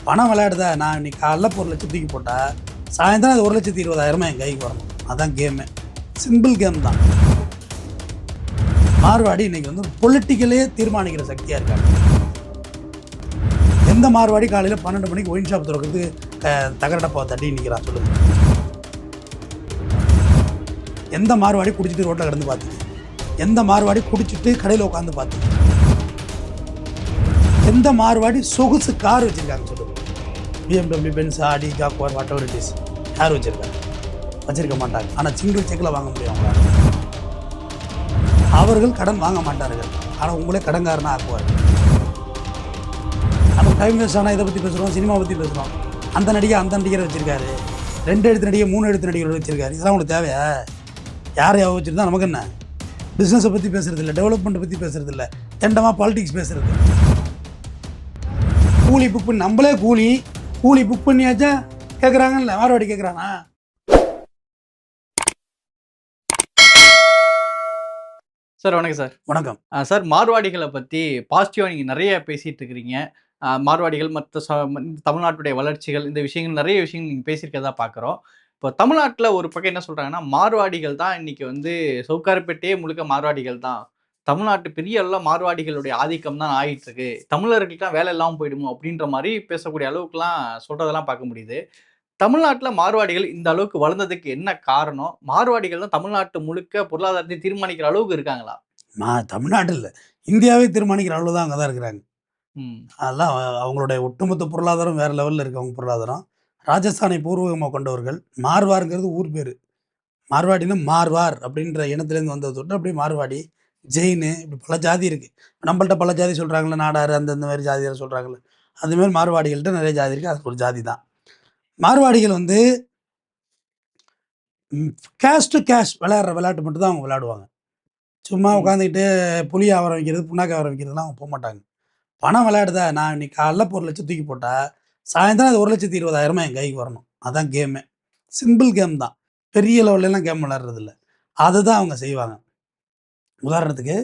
பணம் விளையாடுதா, நான் இன்னைக்கு காலைல ஒரு லட்சம் தூக்கி போட்டால் சாயந்தரம் அது 1,20,000 என் கைக்கு வரணும். அதான் கேமு. சிம்பிள் கேம் தான். மார்வாடி இன்னைக்கு வந்து பொலிட்டிக்கலே தீர்மானிக்கிற சக்தியாக இருக்காங்க. எந்த மார்வாடி காலையில் 12 மணிக்கு ஒயின் ஷாப் திறக்கிறது தகரடப்பா தட்டி நிற்கிறான் சொல்லுங்க. எந்த மார்வாடி குடிச்சிட்டு ரோட்டில் கிடந்து பார்த்தீங்க? எந்த மார்வாடி குடிச்சிட்டு கடையில் உட்காந்து பார்த்தீங்க? எந்த மார்வாடி சொகுசு கார் வச்சுருக்காங்க சொல்லுங்க. BMW, Benz, Aadi, Jaguar, what ever it is, யார் வச்சுருக்காங்க? வச்சிருக்க மாட்டாங்க. ஆனால் சிங்கிள் செக்கில் வாங்க முடியும் அவங்களால. அவர்கள் கடன் வாங்க மாட்டார்கள். ஆனால் உங்களே கடன்காரனாக ஆக்குவார்கள். நம்ம டைம் வேஸ்ட் ஆனால் இதை பற்றி பேசுகிறோம், சினிமா பற்றி பேசுகிறோம். அந்த நடிகரை வச்சுருக்காரு, 2 எழுத்து நடிகை 3 எழுத்து நடிகர் வச்சுருக்காரு. இதெல்லாம் உங்களுக்கு தேவையா? யாரையா வச்சுருந்தா நமக்கு என்ன? பிஸ்னஸை பற்றி பேசுகிறது இல்லை, டெவலப்மெண்ட்டை பற்றி பேசுகிறது இல்லை, தெண்டமாக பாலிடிக்ஸ் பேசுகிறது. கூலி புக் பண்ணி நம்மளே கூலி புக் பண்ணியாச்சா கேட்குறாங்கல்ல, மார்வாடி கேட்குறானா? சார் வணக்கம் சார். வணக்கம் சார், மார்வாடிகளை பற்றி பாசிட்டிவாக நீங்கள் நிறைய பேசிகிட்டு இருக்கிறீங்க. மார்வாடிகள் மற்ற தமிழ்நாட்டுடைய வளர்ச்சிகள், இந்த விஷயங்கள் நிறைய விஷயங்கள் நீங்கள் பேசியிருக்கதா பார்க்குறோம். இப்போ தமிழ்நாட்டில் ஒரு பக்கம் என்ன சொல்கிறாங்கன்னா, மார்வாடிகள் தான் இன்றைக்கி வந்து சவுக்கார்பேட்டையே முழுக்க மார்வாடிகள் தான், தமிழ்நாட்டு பெரிய அளவில் மார்வாடிகளுடைய ஆதிக்கம் தான் ஆகிட்டு இருக்கு, தமிழர்களுக்கெல்லாம் வேலை இல்லாமல் போயிடுமோ அப்படின்ற மாதிரி பேசக்கூடிய அளவுக்குலாம் சொல்கிறதெல்லாம் பார்க்க முடியுது. தமிழ்நாட்டில் மார்வாடிகள் இந்த அளவுக்கு வளர்ந்ததுக்கு என்ன காரணம்? மார்வாடிகள் தான் தமிழ்நாட்டு முழுக்க பொருளாதாரத்தை தீர்மானிக்கிற அளவுக்கு இருக்காங்களா? தமிழ்நாட்டில் இல்லை, இந்தியாவே தீர்மானிக்கிற அளவு தான் அங்கே தான் இருக்கிறாங்க. அதெல்லாம் அவங்களுடைய ஒட்டுமொத்த பொருளாதாரம் வேறு லெவலில் இருக்குது. அவங்க பொருளாதாரம் ராஜஸ்தானை பூர்வீகமாக கொண்டவர்கள். மார்வாருங்கிறது ஊர் பேர். மார்வாடினா மார்வார் அப்படின்ற இனத்துலேருந்து வந்தது தொட்டு அப்படியே மார்வாடி, ஜெயினு, இப்படி பல ஜாதி இருக்குது. நம்மள்ட்ட பல ஜாதி சொல்கிறாங்களே, நாடார் அந்தந்த மாதிரி ஜாதியார் சொல்கிறாங்களே, அதுமாரி மார்வாடிகள்கிட்ட நிறைய ஜாதி இருக்குது. அது ஒரு ஜாதி தான். மார்வாடிகள் வந்து கேஷ் டு கேஷ் விளையாடுற விளையாட்டு மட்டும் தான் அவங்க விளையாடுவாங்க. சும்மா உட்காந்துக்கிட்டு புளி ஆவரம் வைக்கிறது, புண்ணாக்கு ஆவரம் வைக்கிறதுலாம் அவங்க போக மாட்டாங்க. பணம் விளையாடுதா, நான் இன்னைக்கு காலைல ஒரு லட்சம் தூக்கி போட்டால் சாயந்தரம் அது 1,20,000 என் கைக்கு வரணும். அதான் கேமு. சிம்பிள் கேம் தான். பெரிய லெவல்லாம் கேம் விளையாடுறதில்ல. அதுதான் அவங்க செய்வாங்க. உதாரணத்துக்கு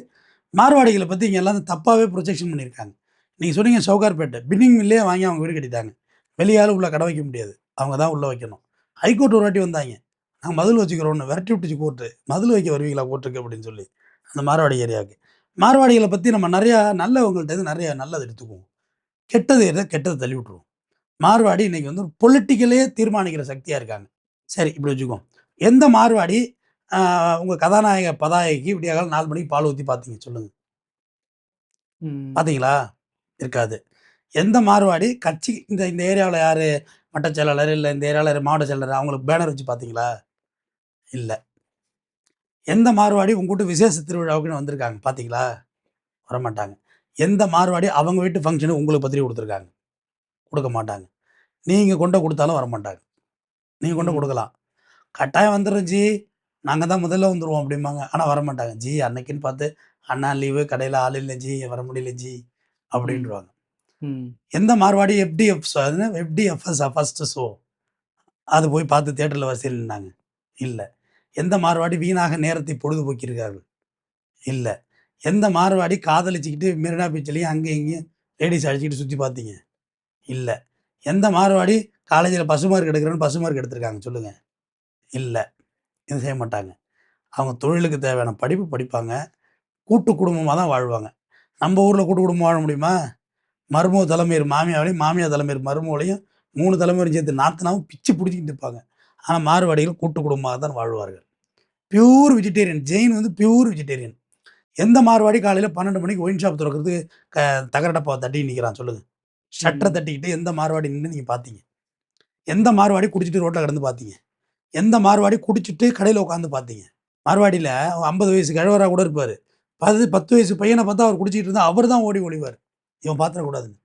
மார்வாடிகளை பற்றி இங்கே எல்லாம் தப்பாகவே ப்ரொஜெக்ஷன் பண்ணியிருக்காங்க. நீங்கள் சொன்னீங்க சவுகார்பேட்டை, பின்னிங் மில்லே வாங்கி அவங்க வீடு கட்டிட்டாங்க. வெளியால் உள்ள கடை வைக்க முடியாது, அவங்க தான் உள்ளே வைக்கணும். ஹைகோர்ட் ஒரு வாட்டி வந்தாங்க, நாங்கள் மதில் வச்சுக்கிறோன்னு விரட்டி விட்டுச்சு கோர்ட்டு. மதில் வைக்க வருவீங்களா கோர்ட்டுக்கு அப்படின்னு சொல்லி, அந்த மார்வாடி ஏரியாவுக்கு. மார்வாடிகளை பற்றி நம்ம நிறையா நல்லவங்கள்ட்ட நிறையா நல்லது எடுத்துக்குவோம், கெட்டதை தள்ளி விட்ருவோம். மார்வாடி இன்றைக்கி வந்து பொலிட்டிக்கலே தீர்மானிக்கிற சக்தியாக இருக்காங்க. சரி, இப்படி வச்சுக்குவோம். எந்த மார்வாடி உங்கள் கதாநாயக பதாயகி இப்படியாக 4 மணிக்கு பால் ஊற்றி பார்த்தீங்க சொல்லுங்கள்? பார்த்தீங்களா? இருக்காது. எந்த மார்வாடி கட்சி இந்த ஏரியாவில் யார் மட்ட செயலாளர், இல்லை இந்த ஏரியாவில் மாவட்ட செயலாளர், அவங்களுக்கு பேனர் வச்சு பார்த்தீங்களா? இல்லை. எந்த மார்வாடி உங்கள்கிட்ட விசேஷ திருவிழாவுக்குன்னு வந்திருக்காங்க பார்த்தீங்களா? வரமாட்டாங்க. எந்த மார்வாடி அவங்க வீட்டு ஃபங்க்ஷனுக்கு உங்களுக்கு பத்திரிக்கை கொடுத்துருக்காங்க? கொடுக்க மாட்டாங்க. நீங்கள் கொண்டு கொடுத்தாலும் வரமாட்டாங்க. நீங்கள் கொண்டு கொடுக்கலாம், கட்டாயம் வந்துடும் ஜி, நாங்கள் தான் முதல்ல வந்துடுவோம் அப்படிம்பாங்க. ஆனால் வரமாட்டாங்க. ஜி அன்னைக்குன்னு பார்த்து அண்ணா லீவு, கடையில் ஆள் இல்லை ஜி, வர முடியல ஜி அப்படின்டுவாங்க. எந்த மார்வாடி எஃப்டிஎஃப்எஸ் ஃபர்ஸ்ட் ஷோ அது போய் பார்த்து தேட்டரில் வரிசையில் நின்னாங்க? இல்லை. எந்த மார்வாடி வீணாக நேரத்தை பொழுதுபோக்கியிருக்கார்கள்? இல்லை. எந்த மார்வாடி காதலிச்சுக்கிட்டு மெரினா பீச்சிலையும் அங்கே இங்கேயும் லேடிஸ் அடிச்சுக்கிட்டு சுற்றி பார்த்தீங்க? இல்லை. எந்த மார்வாடி காலேஜில் பசுமார்க் எடுக்கிறேன்னு பசுமார்க் எடுத்திருக்காங்க சொல்லுங்கள்? இல்லை. இது செய்ய மாட்டாங்க. அவங்க தொழிலுக்கு தேவையான படிப்பு படிப்பாங்க, கூட்டு குடும்பமாக தான் வாழ்வாங்க. நம்ம ஊரில் கூட்டு குடும்பம் வாழ முடியுமா? மருமக தலைமையர் மாமியாவையும், மாமியார் தலைமையர் மருமகளையும் 3 தலைமுறையும் சேர்த்து நாத்தனாவும் பிச்சு பிடிச்சிக்கிட்டு இருப்பாங்க. ஆனால் மார்வாடிகள் கூட்டு குடும்பமாக தான் வாழ்வார்கள். Pure vegetarian. ஜெயின் வந்து பியூர் வெஜிடேரியன். எந்த மார்வாடி காலையில் 12 மணிக்கு ஒயின் ஷாப் திறக்கிறது தகரடப்பாவை தட்டி நிற்கிறான் சொல்லுங்கள்? ஷட்டரை தட்டிக்கிட்டு எந்த மார்வாடி நின்று நீங்கள் பார்த்தீங்க? எந்த மார்வாடி குடிச்சிட்டு ரோட்டில் கிடந்து பார்த்தீங்க? எந்த மார்வாடி குடிச்சிட்டு கடையில் உட்காந்து பார்த்தீங்க? மார்வாடியில் 50 வயசு கிழவராக கூட இருப்பார், 10 வயசு பையனை பார்த்தா அவர் குடிச்சிட்டு இருந்தால் அவர் தான் ஓடி ஒளிவார், இவன் பார்த்துடக்கூடாதுன்னு.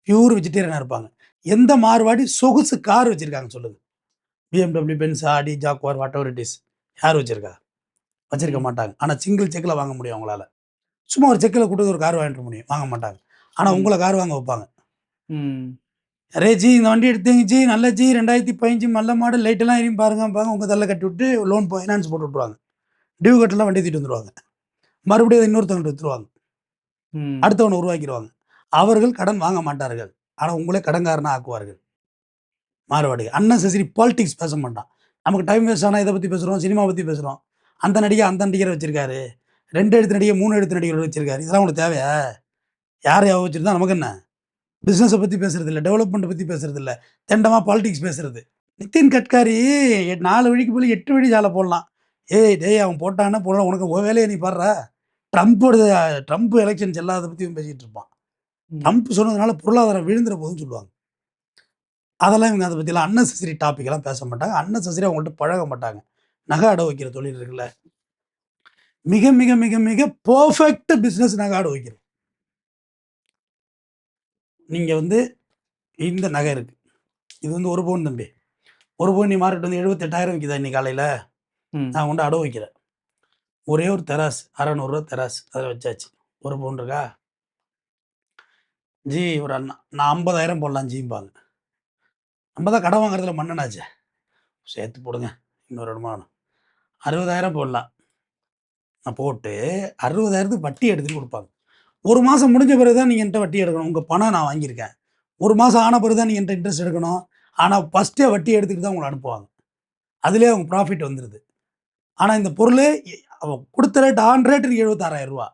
பியூர் வெஜிடேரியனாக இருப்பாங்க. எந்த மார்வாடி சொகுசு கார் வச்சுருக்காங்க சொல்லுங்கள்? BMW, Benz, Aadi, Jaguar, what ever it is, யார் வச்சுருக்கா? வச்சிருக்க மாட்டாங்க. ஆனால் சிங்கிள் செக்கில் வாங்க முடியும் அவங்களால. சும்மா ஒரு செக்கில் கொடுத்து ஒரு கார் வாங்கிட்டு முடியும், வாங்க மாட்டாங்க. ஆனால் உங்களை கார் வாங்க வைப்பாங்க. அரே ஜி, இந்த வண்டி எடுத்தீங்க ஜி, நல்ல ஜி, 2015 நல்ல மாடல், லைட்டெல்லாம் எரியும் பாருங்க, உங்கள் தள்ள கட்டி விட்டு லோன் ஃபைனான்ஸ் போட்டு விட்ருவாங்க. டியூ கட்டெல்லாம் வண்டி தூக்கிட்டு வந்துடுவாங்க. மறுபடியும் அதை இன்னொருத்தவங்க விற்றுருவாங்க, அடுத்தவனை உருவாக்கிடுவாங்க. அவர்கள் கடன் வாங்க மாட்டார்கள். ஆனால் உங்களே கடன்காரனா ஆக்குவார்கள் மாறுவாடிகள். அன்னெசரி பாலிடிக்ஸ் பேச மாட்டான். நமக்கு டைம் வேஸ்ட் ஆனால் இதை பற்றி பேசுகிறோம், சினிமா பற்றி பேசுகிறோம். அந்த நடிகை அந்த நடிகரை வச்சிருக்காரு, 2 எழுத்து நடிகை 3 எழுத்து நடிகர் வச்சிருக்காரு. இதெல்லாம் உங்களுக்கு தேவையா? யார் யாவை வச்சுருந்தா நமக்கு என்ன? பிஸ்னஸை பற்றி பேசுறது இல்லை, டெவலப்மெண்ட்டை பற்றி பேசுறது இல்லை, தெண்டமாக பாலிடிக்ஸ் பேசுறது. நிதின் கட்காரி 4 வழிக்கு போய் 8 வழி சாலை போடலாம். ஏய் டேய் அவன் போட்டான்னா போடலாம், உனக்கு வேலையை நீ பாடுறா. ட்ரம்ப் எலெக்ஷன்ஸ் எல்லாத்தை பற்றியும் பேசிகிட்டு இருப்பான். ட்ரம்ப் சொன்னதுனால பொருளாதாரம் விழுந்துற போதுன்னு சொல்லுவாங்க. அதெல்லாம் இவங்க அதை பற்றிலாம் அன்னெசரி டாபிக்லாம் பேச மாட்டாங்க. அன்னெசரி அவங்கள்ட்ட பழக மாட்டாங்க. நகை அடை வைக்கிற தொழில் இருக்குல்ல, மிக மிக மிக மிக பர்ஃபெக்ட் பிஸ்னஸ் நகை அடை வைக்கிறது. நீங்கள் வந்து இந்த நகை இருக்குது, இது வந்து 1 பவுன் தம்பி, 1 பவுன் நீ மார்க்கெட் வந்து 78,000 விற்கிதா இன்னைக்கு காலையில்? நான் கொண்டு அடவு வைக்கிறேன். ஒரே ஒரு தெராஸ் 600 தெராஸ் அதில் வச்சாச்சு. 1 பவுன் இருக்கா ஜி? ஒரு அண்ணா நான் 50,000 போடலாம் ஜிம்பாங்க. நம்ம தான் கடன் வாங்குறதுல மன்னனாச்சே, சேர்த்து போடுங்க இன்னொரு இடமானம் 60,000 போடலாம். நான் போட்டு 60,000த்துக்கு வட்டி எடுத்துகிட்டு கொடுப்பாங்க. 1 மாதம் முடிஞ்ச பிறகு தான் நீங்கள் என்கிட்ட வட்டி எடுக்கணும். உங்கள் பணம் நான் வாங்கியிருக்கேன். 1 மாதம் ஆன பிறகு தான் நீங்கள் என்கிட்ட இன்ட்ரெஸ்ட் எடுக்கணும். ஆனால் ஃபஸ்ட்டே வட்டி எடுத்துக்கிட்டு தான் உங்களை அனுப்புவாங்க. அதுலேயே அவங்க ப்ராஃபிட் வந்துடுது. ஆனால் இந்த பொருள் அவன் கொடுத்த ரேட் ஆன் ரேட்டு 76,000 ரூபா.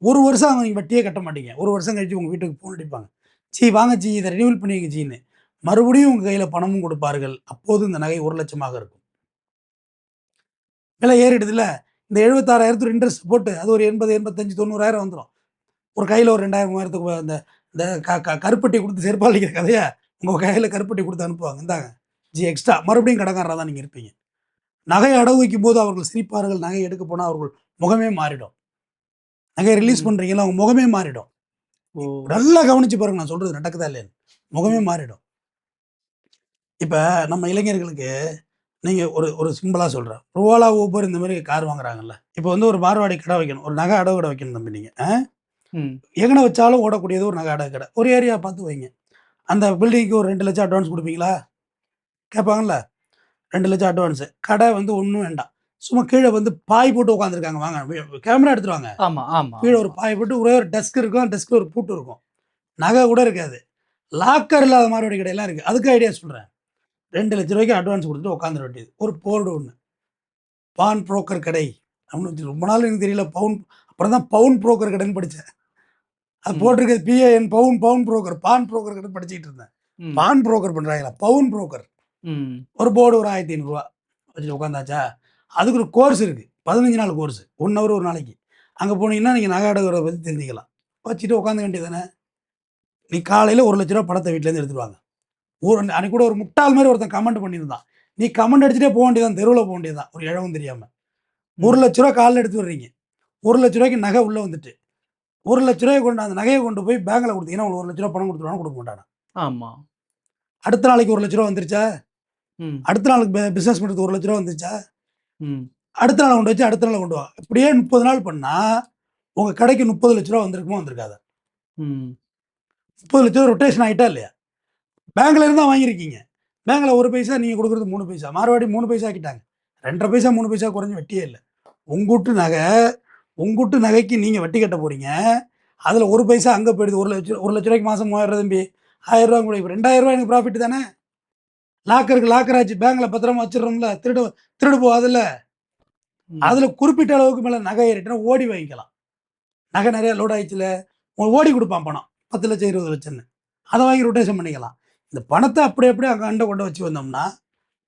1 வருஷம் அவங்க நீங்கள் வட்டியே கட்ட மாட்டீங்க. 1 வருஷம் கழிச்சு உங்கள் வீட்டுக்கு ஃபோன் அடிப்பாங்க, ஜி வாங்க ஜி இதை ரினியூவல் பண்ணிங்க ஜின்னு. மறுபடியும் உங்கள் கையில் பணமும் கொடுப்பார்கள். அப்போது இந்த நகை 1 லட்சமாக இருக்கும். விலை ஏறிடுதுல, இந்த 76,000 இன்ட்ரெஸ்ட் போட்டு அது ஒரு 80, 85, 90,000 வந்துடும். ஒரு கையில் ஒரு 2,000, 3,000த்துக்கு இந்த இந்த கருப்பட்டி கொடுத்து செருப்பாளிக்கிற கதையை உங்கள் கையில் கருப்பட்டி கொடுத்து அனுப்புவாங்க. இந்தாங்க ஜி எக்ஸ்ட்ரா. மறுபடியும் கடன்காரராக தான் நீங்கள் இருப்பீங்க. நகை அடவு வைக்கும் போது அவர்கள் சிரிப்பார்கள். நகை எடுக்க போனால் அவர்கள் முகமே மாறிடும். நகையை ரிலீஸ் பண்ணுறீங்களா, அவங்க முகமே மாறிடும். நல்லா கவனிச்சு பாருங்க, நான் சொல்கிறது நடக்குதா இல்லைன்னு. முகமே மாறிடும். இப்போ நம்ம இளைஞர்களுக்கு நீங்கள் ஒரு சிம்பிளாக சொல்கிறேன், ஓலா ஊபர் இந்த மாதிரி கார் வாங்குறாங்கல்ல. இப்போ வந்து ஒரு மார்வாடி கடை வைக்கணும், ஒரு நகை அடவு கடை வைக்கணும் தம்பி. நீங்கள் எங்கனை வச்சாலும் ஓடக்கூடியது ஒரு நகை அடவு கடை. ஒரு ஏரியா பார்த்து வைங்க. அந்த பில்டிங்க்கு ஒரு 2 லட்சம் அட்வான்ஸ் கொடுப்பீங்களா? கேட்பாங்கல்ல. 2 லட்சம் அட்வான்ஸு. கடை வந்து ஒன்றும் வேண்டாம், சும்மா கீழே வந்து பாய் போட்டு உட்காந்துருக்காங்க. வாங்க கேமரா எடுத்துருவாங்க. கீழே ஒரு பாய் போட்டு ஒரே ஒரு டெஸ்க் இருக்கும், டெஸ்க்கில் ஒரு பூட்டு இருக்கும், நகை கூட இருக்காது, லாக்கர் இல்லாத மார்வாடி கடையெல்லாம் இருக்குது. அதுக்கு ஐடியா சொல்கிறேன். 2 லட்ச ரூபாய்க்கு அட்வான்ஸ் கொடுத்துட்டு உட்காந்துட வேண்டியது. ஒரு போர்டு ஒன்று, பான் புரோக்கர் கடை அப்படின்னு. ரொம்ப நாள் எனக்கு தெரியல பவுன், அப்புறம் தான் பவுன் புரோக்கர் கடைன்னு படித்தேன். அது போட்டிருக்கிறது PAN, பவுன் புரோக்கர், பான் புரோக்கர் கடை படிச்சுக்கிட்டு இருந்தேன். பான் புரோக்கர் பண்ணுறாங்களா, பவுன் புரோக்கர். ஒரு போர்டு ஒரு 1,500 ரூபா வச்சுட்டு உட்காந்தாச்சா. அதுக்கு ஒரு கோர்ஸ் இருக்குது, 15 நாள் கோர்ஸ், 1 ஹவர் ஒரு நாளைக்கு. அங்கே போனீங்கன்னா நீங்கள் நகை அடகுறத பற்றி தெரிஞ்சுக்கலாம். வச்சுட்டு உட்காந்து வேண்டியது தானே. நீ காலையில் 1 லட்ச ரூபா பணத்தை வீட்டிலேருந்து எடுத்துருவாங்க. அன்றைக்கி கூட ஒரு முட்டாள் மாதிரி ஒருத்தன் கமெண்ட் பண்ணியிருந்தான். நீ கமெண்ட் அடிச்சுட்டே போக வேண்டியதான், தெருவில் போக வேண்டியதான், ஒரு இழவும் தெரியாமல். 1 லட்ச ரூபா காலையில் எடுத்து வர்றீங்க, 1 லட்ச ரூபாய்க்கு நகை உள்ளே வந்துட்டு 1 லட்ச ரூபாய் கொண்டு அந்த நகையை கொண்டு போய் பேங்கில் கொடுத்தீங்கன்னா உங்களுக்கு 1 லட்ச ரூபா பணம் கொடுத்துருவாங்க, கொடுக்க மாட்டானா? ஆமாம். அடுத்த நாளைக்கு 1 லட்ச ரூபா வந்துருச்சா? அடுத்த நாளுக்கு பிஸ்னஸ் பண்ணுறது 1 லட்ச ரூபா வந்துருச்சா? அடுத்த நாள் கொண்டு வச்சு அடுத்த நாள் கொண்டு வா. இப்படியே 30 நாள் பண்ணால் உங்கள் கடைக்கு 30 லட்ச ரூபா வந்திருக்குமா, வந்திருக்காதா? 30 லட்ச ரூபா ரொட்டேஷன் ஆகிட்டா இல்லையா? பேங்க்ல இருந்தால் வாங்கியிருக்கீங்க, பேங்கில் 1 பைசா, நீங்கள் கொடுக்குறது 3 பைசா. மார்வாடி 3 பைசா ஆக்கிட்டாங்க. 2.5 பைசா 3 பைசா குறைஞ்சி வட்டியே இல்லை. உங்கூட்டு நகைக்கு நீங்கள் வட்டி கட்ட போகிறீங்க. அதில் 1 பைசா அங்கே போயிடுது. 1 லட்ச ரூபாய்க்கு மாதம் 3,000 தம்பி, 1,000 ரூபா கூட. இப்போ 2,000 ரூபா எனக்கு ப்ராஃபிட் தானே. லாக்கர் ஆச்சு, பேங்கில் பத்திரமா வச்சிடறோம்ல, திருடு போகாதுல்ல. அதில் குறிப்பிட்ட அளவுக்கு மேலே நகை ஏறிட்டுனா ஓடி வாங்கிக்கலாம். நகை நிறையா லோட் ஆகிடுச்சுல, ஓடி கொடுப்பான் பணம் 10 லட்சம் 20 லட்சம்னு. அதை வாங்கி ரொட்டேஷன் பண்ணிக்கலாம். இந்த பணத்தை அப்படியே அங்கே அண்டை கொண்டு வச்சு வந்தோம்னா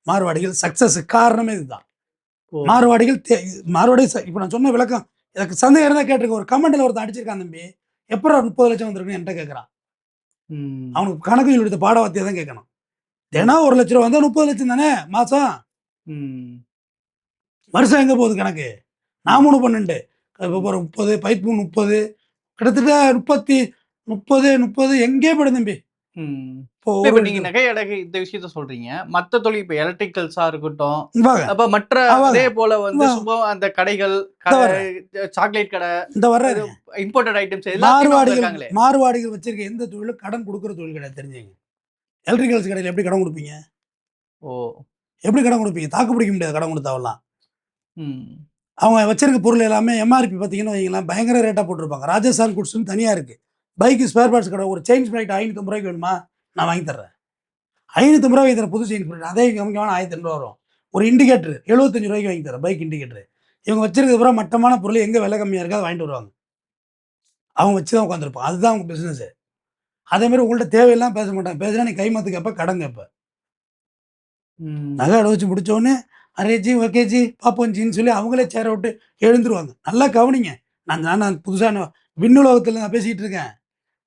மார்வாடிகள் சக்ஸஸ் காரணமே இதுதான். மார்வாடிகள் இப்போ நான் சொன்ன விளக்கம் எனக்கு சந்தேகம் இருந்தால் கேட்டிருக்கேன். ஒரு கமெண்ட்டில் ஒருத்தன் அடிச்சிருக்கான், தம்பி எப்போ 30 லட்சம் வந்துருக்குன்னு என்கிட்ட கேட்குறான். அவனுக்கு கணக்கு சொல்லிட்டு பாடவாத்தியை தான் கேட்கணும். தினம் 1 லட்ச ரூபா வந்தால் 30 லட்சம் தானே மாதம். வருஷம் எங்கே போகுது கணக்கு? நான் 3 12 இப்போ ஒரு 30, பைப்பு 30, கிட்டத்தட்ட 30 எங்கே போயிடும் தம்பி. இப்போ நீங்க நகை அடகு இந்த விஷயத்த சொல்றீங்க, மற்ற தொழில் இப்போ எலக்ட்ரிக்கல்ஸா இருக்கட்டும், அப்ப மற்ற அதே போல வந்து சும்மா அந்த கடைகள், சாக்லேட் கடை, இந்த வர இம்போர்ட்டட் ஐட்டம்ஸ் எல்லாத்தையும் மார்வாடிகள் வச்சிருக்க எந்த தொழிலும் கடன் கொடுக்குற தொழில் கிடையாது, தெரிஞ்சுங்க. எலக்ட்ரிக்கல்ஸ் கடையில் எப்படி கடன் கொடுப்பீங்க? எப்படி கடன் கொடுப்பீங்க? தாக்கு பிடிக்க முடியாது கடன் கொடுத்தாவெல்லாம். அவங்க வச்சிருக்க பொருள் எல்லாமே MRP பார்த்தீங்கன்னு வைங்களேன், பயங்கர ரேட்டாக போட்டிருப்பாங்க. ராஜஸ்தான் குட்ஸ்னு தனியாக இருக்குது, பைக்கு ஸ்பேர் பார்ட்ஸ் கடை ஒரு செயின் ஸ்ப்ரைட் 550 ரூபாய்க்கு வேணுமா, நான் வாங்கி தர்றேன். 550 ரூபாய் வாங்கி தரேன் புது செயின் ஸ்ப்ரைட். அதே இங்கே வேணா 1200 ரூபா வரும். ஒரு இண்டிகேட்டர் 75 ரூபாய்க்கு வாங்கி தரேன், பைக் இண்டிகேட்டர். இவங்க வச்சிருக்க பூரா மட்டமான பொருள் எங்கே விலை கம்மியாக இருக்கோ அதை வாங்கிட்டு வருவாங்க. அவங்க வச்சு தான் உட்காந்துருப்பான். அதுதான் அவங்க பிஸ்னஸ். அதேமாதிரி உங்கள்கிட்ட தேவையெல்லாம் பேச மாட்டாங்க. பேசுனா நீ கைமாத்து கேட்ப, கடன் கேட்ப. நகை அடை வச்சு முடிச்சோடனே அரே ஜி ஓகே ஜி பாப்போம் ஜின்னு சொல்லி அவங்களே சேர விட்டு எழுந்துருவாங்க. நல்லா கவனிங்க. நான் புதுசாக விண்ணுலகத்தில் நான் பேசிகிட்டு இருக்கேன்.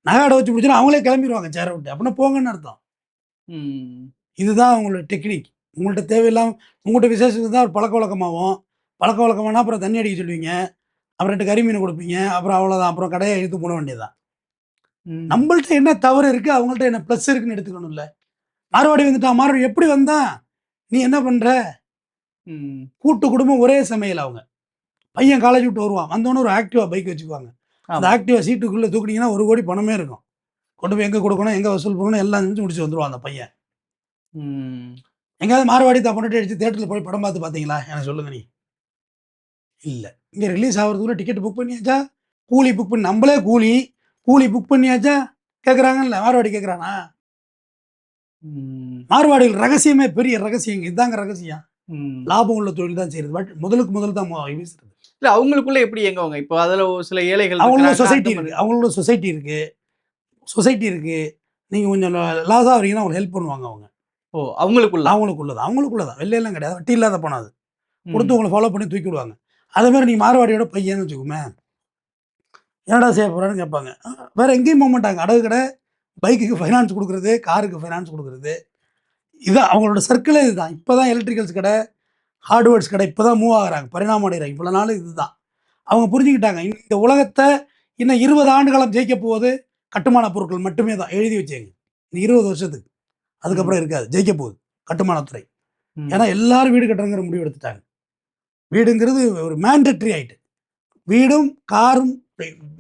நகை அடை வச்சு முடிச்சோன்னா அவங்களே கிளம்பிடுவாங்க சேர விட்டு. அப்படின்னா போங்கன்னு அர்த்தம். இதுதான் அவங்களோட டெக்னிக். உங்கள்கிட்ட தேவையில்லாமல் உங்கள்கிட்ட விசேஷத்துக்கு தான் ஒரு பழக்க வழக்கமாகும். பழக்க வழக்கமானா அப்புறம் தண்ணி அடிக்க சொல்லுவீங்க, அப்புறம் 2 கறி மீன் கொடுப்பீங்க, அப்புறம் அவ்வளோதான். அப்புறம் கடையை இழுத்து போட வேண்டியதுதான். நம்மள்ட்ட என்ன தவறு இருக்குது, அவங்கள்ட்ட என்ன ப்ளஸ் இருக்குன்னு எடுத்துக்கணும்ல. மார்வாடி வந்துட்டான், மார்வாடி எப்படி வந்தான், நீ என்ன பண்ணுற? கூட்டு குடும்பம், ஒரே சமையல். அவங்க பையன் காலேஜ் விட்டு வருவான், வந்தோடனே ஒரு ஆக்டிவா பைக் வச்சுக்குவாங்க. அந்த ஆக்டிவா சீட்டுக்குள்ளே தூக்குனீங்கன்னா 1 கோடி பணமே இருக்கும். கொண்டு போய் எங்கே கொடுக்கணும், எங்கே வசூல் பண்ணணும் எல்லாம் செஞ்சு முடிச்சு வந்துடுவான் அந்த பையன். எங்கேயாவது மார்வாடி தான் பொண்ணு அடிச்சு தேட்டரில் போய் படம் பார்த்து பார்த்தீங்களா? எனக்கு சொல்லுங்க நீ. இல்லை. இங்கே ரிலீஸ் ஆகிறதுக்குள்ள டிக்கெட் புக் பண்ணியாச்சா, கூலி புக் பண்ணி நம்மளே கூலி புக் பண்ணியாச்சா கேட்குறாங்கல்ல. மார்வாடி கேட்குறானா? மார்வாடிகள் ரகசியமே பெரிய ரகசியங்க. இதுதாங்க ரகசியம். லாபம் உள்ள தொழில் தான் செய்யறது. பட் முதல் தான் வீசுறது. இல்லை, அவங்களுக்குள்ள எப்படி எங்கவங்க இப்போ அதில் சில ஏழைகள் அவங்களோட சொசைட்டி இருக்குது, அவங்களோட சொசைட்டி இருக்குது. நீங்கள் கொஞ்சம் லாஸாக வரீங்கன்னா அவங்களுக்கு ஹெல்ப் பண்ணுவாங்க அவங்க. அவங்களுக்குள்ளதான் வெளியெல்லாம் கிடையாது. வட்டி இல்லாத பணம் அது. கொடுத்து உங்களை ஃபாலோ பண்ணி தூக்கி விடுவாங்க. அதே மாதிரி நீங்கள் மார்வாடியோட பையன்னு வச்சுக்கோமே, என்னடா செய்ய போகிறான்னு கேட்பாங்க. வேறு எங்கேயும் போக மாட்டாங்க. அடகு கடை, பைக்குக்கு ஃபைனான்ஸ் கொடுக்குறது, காருக்கு ஃபைனான்ஸ் கொடுக்குறது, இதுதான் அவங்களோட சர்க்கிளே. இதுதான். இப்போ தான் எலக்ட்ரிக்கல்ஸ் கடை, ஹார்ட்வேர்ட்ஸ் கடை இப்போ தான் மூவ் ஆகுறாங்க, பரிணாமம் அடைகிறாங்க. இவ்வளோ நாள் இதுதான். அவங்க புரிஞ்சுக்கிட்டாங்க, இந்த உலகத்தை இன்னும் 20 ஆண்டு காலம் ஜெயிக்க போகுது கட்டுமான பொருட்கள் மட்டுமே தான். எழுதி வச்சேங்க, இந்த 20 வருஷத்துக்கு. அதுக்கப்புறம் இருக்காது. ஜெயிக்க போகுது கட்டுமானத்துறை. ஏன்னா எல்லாரும் வீடு கட்டுறங்கிற முடிவு எடுத்துட்டாங்க. வீடுங்கிறது ஒரு மேண்டட்ரி ஆகிட்டு. வீடும் காரும்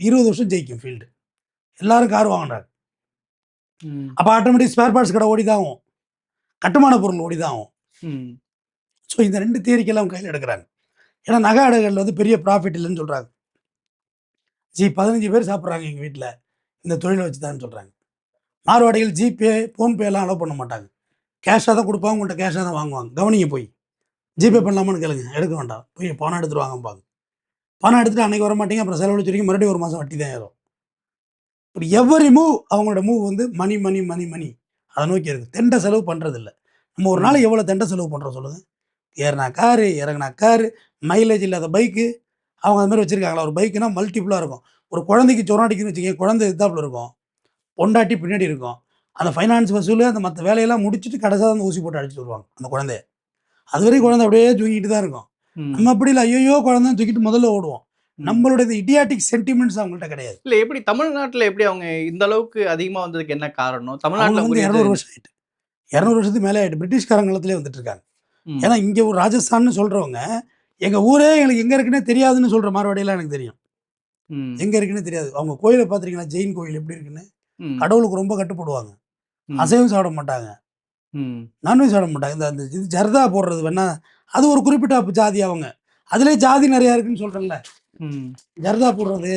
20 வருஷம் ஜெயிக்கும் ஃபீல்டு. எல்லாரும் கார் வாங்கினாங்க. அப்போ ஆட்டோமேட்டிக் ஸ்பேர் பார்ட்ஸ் கடை ஓடி தான் ஆகும், கட்டுமான பொருள் ஓடி தான் ஆகும். ஸோ இந்த 2 தியரிக்கெல்லாம் கையில் எடுக்கிறாங்க. ஏன்னா நகை அடைகளில் வந்து பெரிய ப்ராஃபிட் இல்லைன்னு சொல்கிறாங்க. 15 பேர் சாப்பிட்றாங்க எங்கள் வீட்டில் இந்த தொழிலை வச்சு தான் சொல்கிறாங்க. மார்வாடிகள் ஜிபே, ஃபோன்பேலாம் அலோவ் பண்ண மாட்டாங்க. கேஷாக தான் கொடுப்பாங்க, உங்கள்கிட்ட கேஷாக தான் வாங்குவாங்க. கவனிங்க, போய் ஜிபே பண்ணலாமான்னு கேளுங்க, எடுக்க வேண்டாம். போய் பணம் எடுத்துகிட்டு வாங்கப்பாங்க. பணம் எடுத்துகிட்டு அன்றைக்கி வர மாட்டீங்க, அப்புறம் செலவழிச்சிருக்கீங்க, மறுபடியும் 1 மாதம் வட்டி தான் ஏறும். இப்போ எவரி மூவ், அவங்களோட மூவ் வந்து மணி மணி மணி மணி அதை நோக்கி இருக்குது. தெண்டை செலவு பண்ணுறதில்ல. நம்ம ஒரு நாள் எவ்வளோ தெண்டை செலவு பண்ணுறோம் சொல்லுங்கள். ஏறினா காரு, இறங்கினா காரு, மைலேஜ் இல்லாத பைக்கு. அவங்க அது மாதிரி வச்சுருக்காங்களா? ஒரு பைக்குனா மல்டிப்புளாக இருக்கும். ஒரு குழந்தைக்கு சொராட்டிக்குன்னு வச்சுக்கோங்க, குழந்தை எத்தாப்பில் இருக்கும், பொண்டாட்டி பின்னாடி இருக்கும். அந்த ஃபைனான்ஸ் வசூல், அந்த மற்ற வேலையெல்லாம் முடிச்சுட்டு கடைசியாக அந்த ஊசி போட்டு அடிச்சுட்டு வருவாங்க அந்த குழந்தைய. அது வரைக்கும் குழந்தை அப்படியே தூங்கிட்டு தான் இருக்கும். நம்ம அப்படி இல்லை, ஐயோ குழந்தை தூக்கிட்டு முதல்ல ஓடுவோம். நம்மளுடைய இடியாட்டிக் சென்டிமெண்ட்ஸ் அவங்கள்ட்ட கிடையாது. இல்லை, எப்படி தமிழ்நாட்டில் எப்படி அவங்க இந்த அளவுக்கு அதிகமாக வந்ததுக்கு என்ன காரணம்? தமிழ்நாட்டில் வந்து 200 வருஷம் ஆகிட்டு, 200 வருஷத்துக்கு மேலே ஆகிட்டு. பிரிட்டிஷ்காரங்களத்துலேயே வந்துட்டு இருக்காங்க. ஏன்னா இங்கே ஒரு ராஜஸ்தான்னு சொல்கிறவங்க, எங்கள் ஊரே எங்களுக்கு எங்கே இருக்குன்னே தெரியாதுன்னு சொல்கிற மார்வாடியெல்லாம் எனக்கு தெரியும். எங்கே இருக்குன்னு தெரியாது. அவங்க கோயிலை பார்த்துருக்கீங்களா? ஜெயின் கோயில் எப்படி இருக்குன்னு. கடவுளுக்கு ரொம்ப கட்டுப்படுவாங்க. அசைவம் சாப்பிட மாட்டாங்க, நான்வெஜ் சாப்பிட மாட்டாங்க. இந்த இது ஜர்தா போடுறது வேணா, அது ஒரு குறிப்பிட்ட ஜாதி. அவங்க அதுலேயே ஜாதி நிறையா இருக்குன்னு சொல்கிறேன்ல. ஜர்தா போடுறது,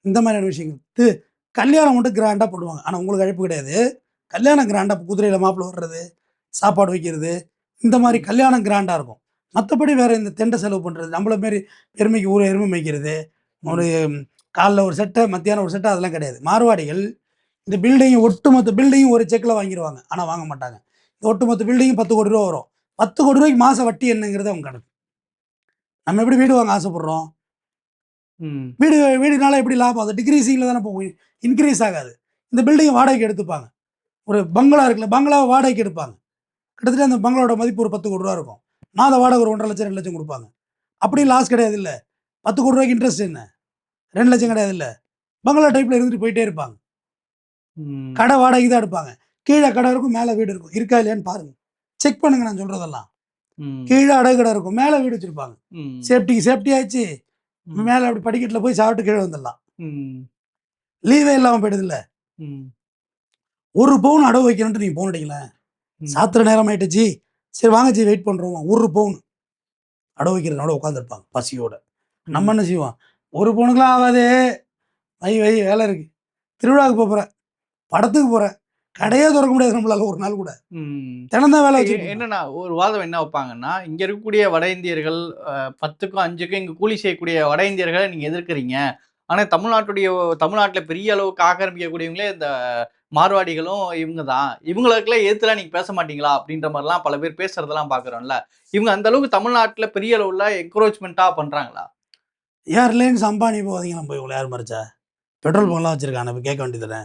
இந்த மாதிரியான விஷயங்கள். கல்யாணம் மட்டும் கிராண்டாக போடுவாங்க. ஆனால் உங்களுக்கு அழைப்பு கிடையாது. கல்யாணம் கிராண்டாக, குதிரையில் மாப்பிள்ளை வர்றது, சாப்பாடு வைக்கிறது, இந்த மாதிரி கல்யாணம் கிராண்டாக இருக்கும். மற்றபடி வேறு இந்த தெண்டை செலவு பண்ணுறது, நம்மள மாரி பெருமைக்கு ஊரை எருமை மேய்க்கிறது, ஒரு காலைல ஒரு செட்டை, மத்தியானம் ஒரு செட்டை, அதெல்லாம் கிடையாது. மார்வாடிகள் இந்த பில்டிங், ஒட்டுமொத்த பில்டிங்கும் ஒரு செக்கில் வாங்கிடுவாங்க. ஆனால் வாங்க மாட்டாங்க. இந்த ஒட்டுமொத்த பில்டிங்கும் 10 கோடி ரூபா வரும். 10 கோடி ரூபாய்க்கு மாதம் வட்டி என்னங்கிறது அவங்க கணக்கு. நம்ம எப்படி வீடு வாங்க ஆசைப்படுறோம்? வீடுனால எப்படி லாபம்? அது டிக்ரீசிங்கில் தானே போகும், இன்க்ரீஸ் ஆகாது. இந்த பில்டிங்கை வாடகைக்கு எடுத்துப்பாங்க. ஒரு பங்களா இருக்குல்ல, பங்களாவை வாடகைக்கு எடுப்பாங்க. கிட்டத்தட்ட அந்த பங்களாவோட மதிப்பு ஒரு 10 கோடி ரூபா இருக்கும். மாத வாடகை ஒரு 1.5 லட்சம் 2 லட்சம் கொடுப்பாங்க. அப்படியும் லாஸ் கிடையாது. இல்லை, 10 கோடி ரூபாய்க்கு இன்ட்ரெஸ்ட் என்ன? 2 லட்சம் கிடையாது. இல்லை, பங்களா டைப்பில் இருந்துட்டு போயிட்டே இருப்பாங்க. கடை வாடகைக்கு தான் எடுப்பாங்க. கீழே கடை இருக்கும், மேலே வீடு இருக்கும். இருக்கா இல்லையான்னு பாருங்க, செக் பண்ணுங்க. நான் சொல்கிறதெல்லாம் கீழே அடகு கடை இருக்கும், மேலே வீடு வச்சுருப்பாங்க. சேஃப்டி ஆயிடுச்சு, மேலே அப்படி படிக்கட்டில் போய் சாப்பிட்டு கீழே வந்துடலாம். லீவே இல்லாமல் போயிடுது. இல்லை, 1 பவுன் அடவு வைக்கணுன்ட்டு நீங்கள் பவுன் அடிக்கலாம். சாத்திர நேரம் ஆயிட்டுச்சு, சரி வாங்க ஜி வெயிட் பண்ணுறோம். 1 பவுன் அடவு வைக்கிறதுனோட உட்காந்துருப்பாங்க பசியோட. நம்ம என்ன செய்வோம்? 1 பவுனுக்குலாம் ஆகாது, வை வேலை இருக்குது. திருவிழாவுக்கு போகிறேன், படத்துக்கு போகிறேன், கடையே திறக்க முடியாது நம்மளால ஒரு நாள் கூட. ம். தினம் தான் வேலை வச்சுட்டு என்னன்னா ஒரு வாதம் என்ன வைப்பாங்கன்னா, இங்க இருக்கக்கூடிய வட இந்தியர்கள் 10க்கும் 5க்கும் இங்க கூலி செய்யக்கூடிய வட இந்தியர்களை நீங்க எதிர்க்கிறீங்க. ஆனா தமிழ்நாட்டுல பெரிய அளவுக்கு ஆக்கிரமிக்கக்கூடியவங்களே இந்த மார்வாடிகளும் இவங்க தான். இவங்களுக்கெல்லாம் எதிர்த்துலாம் நீங்க பேச மாட்டீங்களா? அப்படின்ற மாரிலாம் பல பேர் பேசுறதெல்லாம் பார்க்குறோம்ல. இவங்க அந்த அளவுக்கு தமிழ்நாட்டுல பெரிய அளவுல என்க்ரோச்மென்ட்டா பண்றாங்களா? ஏன் ரிலையன்ஸ் அம்பானி போகாதீங்க, நம்ம இவங்களை யார் மறைச்சா? பெட்ரோல் பங்க்லாம் வச்சிருக்காங்க, போய் கேட்க வேண்டியது தானே.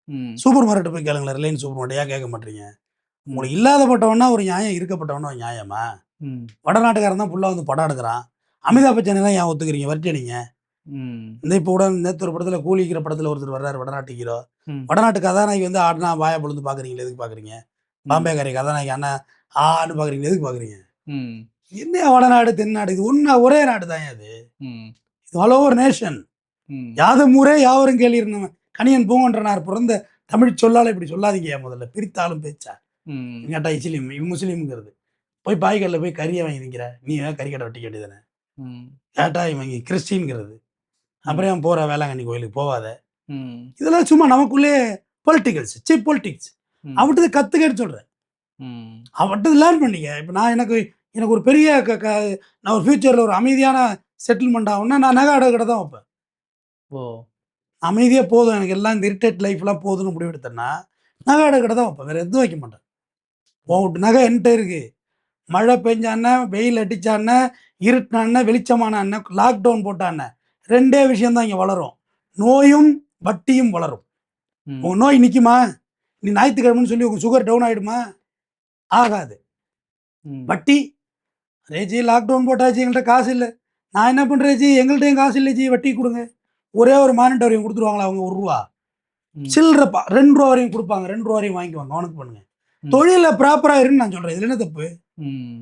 ம். சூப்பர் மார்க்கெட் போய் கேளுங்களேன், ரிலையன்ஸ் சூப்பர் மார்க்கெட் ஏன் கேட்க மாட்டீங்க? ம். உங்களுக்கு இல்லாதப்பட்டவனா ஒரு நியாயம், இருக்கப்பட்டவனா ஒரு நியாயமா? ம். வடநாட்டுக்காரன் தான் ஃபுல்லாக வந்து படம் எடுக்கிறான். அமிதாப் பச்சனை ஏன் ஒத்துக்கிறீங்க? வரட்டீங்க. ம். இந்த இப்போ கூட நேற்று ஒரு படத்தில் கூலிக்கிற படத்தில் ஒருத்தர் வர்றாரு, வடநாட்டு ஹீரோ. ம். வடநாட்டு கதாநாயகி வந்து ஆடினா வாயை பொழுது பார்க்குறீங்களா? எதுக்கு பார்க்குறீங்க? ம். பாம்பேக்காரி கதாநாயகி அண்ணா ஆன்னு பார்க்குறீங்களா? எதுக்கு பார்க்குறீங்க? ம். என்ன வடநாடு தென்னாடு இது ஒரே நாடு தான் அது. ம். இது ஆல் ஓவர் நேஷன். ம். யாதும் ஊரே யாவரும் கேள்வி இருந்தவன் கணியன் பூங்கொன்றனார் பிறந்த தமிழ் சொல்லால இப்படி சொல்லாதீங்க. முதல்ல பிரித்தாலும் பேச்சா ம். கேட்டா இஸ்லீம் முஸ்லீம்ங்கிறது. போய் பாய்கல்ல போய் கறியை வாங்கி நிற்கிற நீ ஏன் கறி கடை வெட்டிக்க வேண்டியதானே? ம். கேட்டா இவங்க கிறிஸ்டின்ங்கிறது. அப்புறம் ஏன் போகிற வேளாங்கண்ணி கோயிலுக்கு போகாத. ம். இதெல்லாம் சும்மா நமக்குள்ளே பொலிட்டிகல்ஸ், சீப் பொலிட்டிக்ஸ். ம். அவட்டது கற்றுக்கன்னு சொல்கிறேன். ம். அவட்டது லேர்ன் பண்ணிக்க. இப்போ நான் எனக்கு ஒரு பெரிய நான் ஒரு ஃப்யூச்சரில் ஒரு அமைதியான செட்டில்மெண்ட் ஆகும்னா நான் நகை அடகு கடை தான் வைப்பேன். ஓ! அமைதியாக போதும் எனக்கு எல்லாம் இந்த இரிட்டேட் லைஃப்லாம் போதும்னு முடிவு எடுத்தேன்னா நகை அடகு கடை தான் வைப்பேன். வேறு எதுவும் வைக்க மாட்டேன். உன் நகை என்கிட்ட இருக்குது. மழை பெஞ்சானே, வெயில் அடித்தானே, இருட்டினானே, வெளிச்சமானானே, லாக்டவுன் போட்டானே, 2டே விஷயந்தான் இங்கே வளரும். நோயும் வட்டியும் வளரும். ம். உங்கள் நோய் நிற்குமா? நீ ஞாயிற்றுக்கிழமைன்னு சொல்லி உங்கள் சுகர் டவுன் ஆகிடுமா? ஆகாது. ம். வட்டி ரேஜி லாக்டவுன் போட்டாச்சு, எங்கள்கிட்ட காசு இல்லை. நான் என்ன பண்ணுறேன் ஜி, எங்கள்கிட்டையும் காசு இல்லை ஜி, வட்டி கொடுங்க. ஒரே ஒரு மானிட்டரியம் கொடுத்துருவாங்களா அவங்க? ₹1 ம். சில்லறப்பா ₹2 வரையும் கொடுப்பாங்க. ₹2 வரையும் வாங்கிக்குவாங்க. கவனித்து பண்ணுங்க. ம். தொழிலில் ப்ராப்பராக இருன்னு நான் சொல்கிறேன். இதில் என்ன தப்பு? ம்.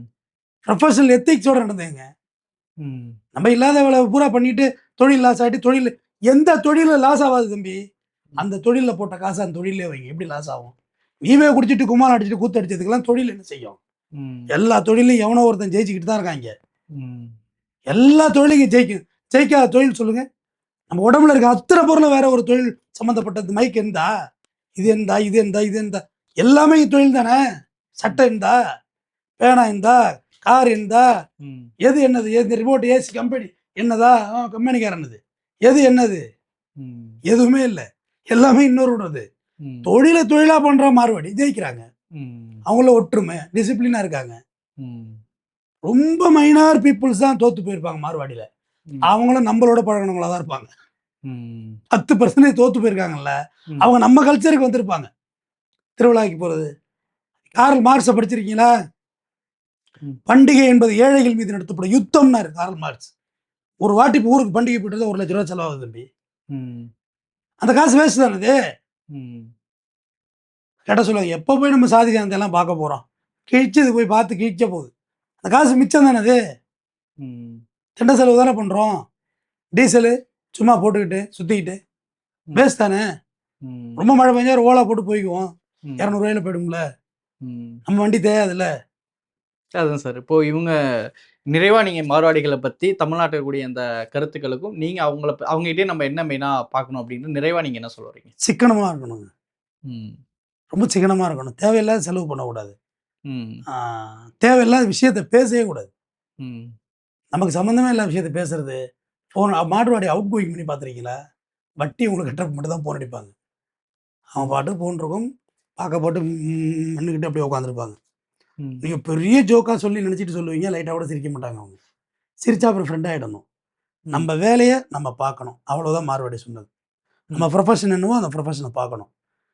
ப்ரொஃபஷனல் எத்திக்ஸோடு நடந்தேங்க. ம். நம்ம இல்லாத வேலை பூரா பண்ணிட்டு தொழில் லாஸ் ஆகிட்டு தொழில் எந்த தொழிலில் லாஸ் ஆகாது தம்பி. அந்த தொழிலில் போட்ட காசு அந்த தொழிலே வைங்க. எப்படி லாஸ் ஆகும்? நீவே குடிச்சிட்டு குமார் அடிச்சுட்டு கூத்து அடிச்சதுக்கெல்லாம் தொழில் என்ன செய்யும்? ம். எல்லா தொழிலையும் எவனோ ஒருத்தன் ஜெயிச்சுக்கிட்டு தான் இருக்காங்க. ம். எல்லா தொழிலையும் ஜெயிக்கும். ஜெயிக்காத தொழில் சொல்லுங்க. நம்ம உடம்புல இருக்க அத்தனை பொருளும் வேற ஒரு தொழில் சம்மந்தப்பட்டது. மைக் இருந்தா இது இருந்தா இது இருந்தா இது இருந்தா எல்லாமே தொழில் தானே. சட்டை இருந்தா, பேனா இருந்தா, கார் இருந்தா, ம். எது என்னது? எது ரிமோட் ஏசி கம்பெனி என்னதா? கம்பெனிக்காரனது. எது என்னது? ம். எதுவுமே இல்லை. எல்லாமே இன்னொருது. ம். தொழிலை தொழிலாக பண்ணுற மார்வாடி ஜெயிக்கிறாங்க. ம். அவங்கள ஒற்றுமை டிசிப்ளினாக இருக்காங்க. ம். ரொம்ப மைனார் பீப்புள்ஸ் தான் தோற்று போயிருப்பாங்க மார்வாடியில். ம். அவங்களும் நம்மளோட பழகினவங்களா தான் இருப்பாங்க. ம். 10% தோற்று போயிருக்காங்கல்ல, ம். அவங்க நம்ம கல்ச்சருக்கு வந்திருப்பாங்க. திருவிழாக்கு போகிறது. கார்ல் மார்க்ஸை படிச்சிருக்கீங்களா? ம். பண்டிகை என்பது ஏழைகள் மீது நடத்தப்படும் யுத்தம்னாரு கார்ல் மார்க்ஸ். ஒரு வாட்டி இப்போ ஊருக்கு பண்டிகை போயிட்டு ₹1,00,000 செலவாகுது தம்பி. ம். அந்த காசு வேஸ்ட் தானே இது. ம். கேட்ட சொல்லுவாங்க, எப்போ போய் நம்ம சாதி சாந்தெல்லாம் பார்க்க போகிறோம்? கிழிச்சது போய் பார்த்து கிழிச்ச போகுது. அந்த காசு மிச்சம் தானே அது. ம். திண்ட செலவு தானே பண்ணுறோம். டீசலு சும்மா போட்டுக்கிட்டு சுற்றிக்கிட்டு வேஸ்ட் தானே. ம். ரொம்ப மழை பெஞ்சா ஒரு ஓலா போட்டு போய்க்குவோம். ம். ₹200 போயிடும்ல. ம். நம்ம வண்டி தேவையில்ல. அதான் சார். இப்போ இவங்க நிறைவா நீங்க மார்வாடிகள பத்தி தமிழ்நாட்டுல இருக்கக்கூடிய அந்த கருத்துக்களுக்கும், நீங்க அவங்ககிட்டயே நம்ம என்ன மெயினா பார்க்கணும் அப்படின்னு நிறைவா நீங்க என்ன சொல்ல வரீங்க? சிக்கனமாக இருக்கணுங்க. ம். ரொம்ப சிக்கனமாக இருக்கணும். தேவையில்லாத செலவு பண்ணக்கூடாது. ம். தேவையில்லாத விஷயத்த பேசவே கூடாது. ம். நமக்கு சம்மந்தமே இல்லாத விஷயத்த பேசுறது. ஃபோன் மார்வாடி அவுட் கோயிங் பண்ணி பார்த்துருக்கீங்களா? வட்டி உங்களுக்கு கட்டுறதுக்கு மட்டும் தான் ஃபோன் அடிப்பாங்க. அவன் பாட்டுக்கு ஃபோன் இருக்கும். பார்க்க போட்டு நின்னுக்கிட்டு அப்படியே உட்காந்துருப்பாங்க. ம். நீங்கள் பெரிய ஜோக்காக சொல்லி நினச்சிட்டு சொல்லுவீங்க. லைட்டாக கூட சிரிக்க மாட்டாங்க அவங்க. சிரிச்சா அப்புறம் ஃப்ரெண்ட் ஆகிடணும். நம்ம வேலையை நம்ம பார்க்கணும். அவ்வளோதான் மார்வாடி சொன்னது. நம்ம ப்ரொஃபஷன் என்னவோ அந்த ப்ரொஃபஷனை பார்க்கணும்.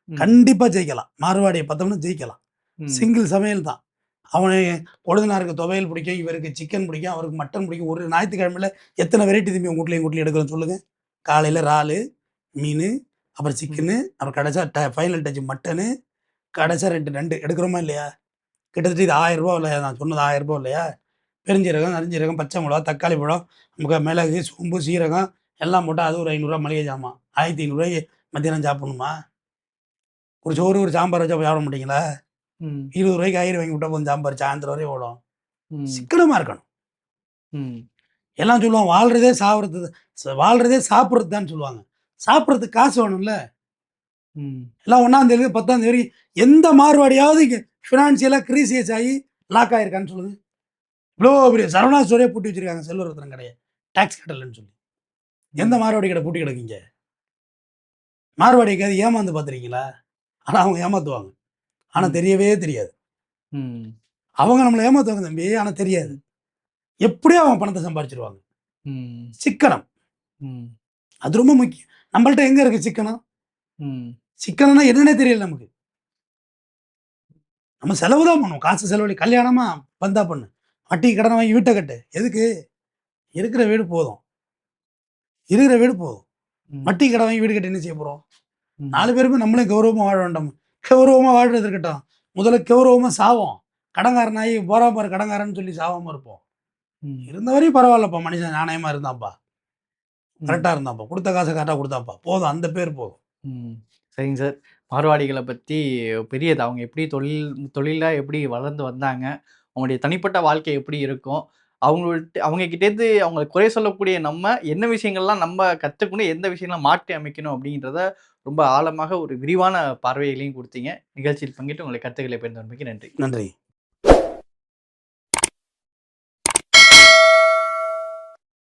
கண்டிப்பாக ஜெயிக்கலாம். மார்வாடியை பார்த்தோம்னா ஜெயிக்கலாம். சிங்கிள் சமையல் தான். அவனை கொழுந்தனாருக்கு துவையல் பிடிக்கும், இவருக்கு சிக்கன் பிடிக்கும், அவருக்கு மட்டன் பிடிக்கும். ஒரு ஞாயிற்றுக்கிழமையில் எத்தனை வெரைட்டி திரும்பி உங்கள் வீட்லையும் எடுக்கிறோம் சொல்லுங்கள். காலையில் இறாலு, மீன், அப்புறம் சிக்கனு, அப்புறம் கடைசியாக ஃபைனல் டச் மட்டனு, கடைசியாக 2 எடுக்கிறோமா இல்லையா? கிட்டத்தட்ட இது ₹1000 இல்லையா? நான் சொன்னது ₹1000 இல்லையா? பெருஞ்சீரகம், நரிஞ்சீரகம், பச்சை மிளகா, தக்காளி பழம், மிளகு, சோம்பு, சீரகம் எல்லாம் போட்டால் அது ஒரு ₹500 மளிகை ஜாமான். ₹1500 மத்தியானம் சாப்பிடணுமா? ஒரு சோறு ஒரு சாம்பார் வச்சா சாப்பிட மாட்டீங்களா? ₹20 காய்கறி வாங்கி விட்டா போதும், சாம்பார் சாயந்தரம் வரையும் ஓடும். சிக்கனமாக இருக்கணும். எல்லாம் சொல்லுவாங்க வாழ்றதே சாப்பிட்றது தான் சொல்லுவாங்க. சாப்பிட்றதுக்கு காசு வேணும்ல. ம். எல்லாம் 1ஆம் தேதி 10ஆம் தேதி எந்த மார்வாடியாவது இங்கே ஃபினான்ஷியலாக கிரீசியஸ் ஆகி லாக் ஆயிருக்கான்னு சொல்லுது. இவ்வளோ பெரிய சரவணா ஸ்டோரே பூட்டி வச்சிருக்காங்க செல்வரத்னம் கடையை டாக்ஸ் கட்டலன்னு சொல்லி. எந்த மார்வாடி கடை பூட்டி கிடக்குங்க? மார்வாடி கதை ஏமாந்து பார்த்துருக்கீங்களா? ஆனால் அவங்க ஏமாத்துவாங்க, ஆனால் தெரியவே தெரியாது. அவங்க நம்மளை ஏமாத்துவாங்க தம்பி, ஆனால் தெரியாது. எப்படியும் அவங்க பணத்தை சம்பாரிச்சிருவாங்க. சிக்கனம் அது ரொம்ப முக்கியம். நம்மள்ட்ட எங்க இருக்கு சிக்கனம்? சிக்கனம்னா என்னன்னே தெரியல நமக்கு. நம்ம செலவு தான் பண்ணுவோம், காசு செலவழி. கல்யாணமா பந்தா பண்ணு, வட்டி கடன் வாங்கி வீட்டை கட்டு. எதுக்கு? இருக்கிற வீடு போதும், இருக்கிற வீடு போதும். வட்டி கடன் வாங்கி வீடு கட்டி என்ன செய்ய போறோம்? 4 பேருமே நம்மளே கௌரவமா வாழ வேண்டாம். கௌரவமா வாழ்றது இருக்கட்டும், முதல்ல கௌரவமா சாவோம். கடங்காரனாகி போறாப்பாரு கடங்காரன்னு சொல்லி சாவாம இருப்போம். இருந்த வரையும் பரவாயில்லப்பா, மனுஷன் நாணயமா இருந்தாப்பா, கரெக்டா இருந்தாப்பா, கொடுத்த காசை கரெக்டாக கொடுத்தாப்பா, போதும், அந்த பேர் போதும். சரிங்க சார். மார்வாடிகளை பற்றி பெரியது, அவங்க எப்படி தொழிலாக எப்படி வளர்ந்து வந்தாங்க, அவங்களுடைய தனிப்பட்ட வாழ்க்கை எப்படி இருக்கும், அவங்க கிட்டேருந்து அவங்க குறை சொல்லக்கூடிய நம்ம என்ன விஷயங்கள்லாம் நம்ம கற்றுக்கணும், எந்த விஷயங்கள்லாம் மாற்றி அமைக்கணும் அப்படின்றத ரொம்ப ஆழமாக ஒரு விரிவான பார்வைகளையும் கொடுத்தீங்க. நிகழ்ச்சியில் பங்கிட்டு உங்களை கருத்துக்களை பகிர்ந்தமைக்கு நன்றி. நன்றி.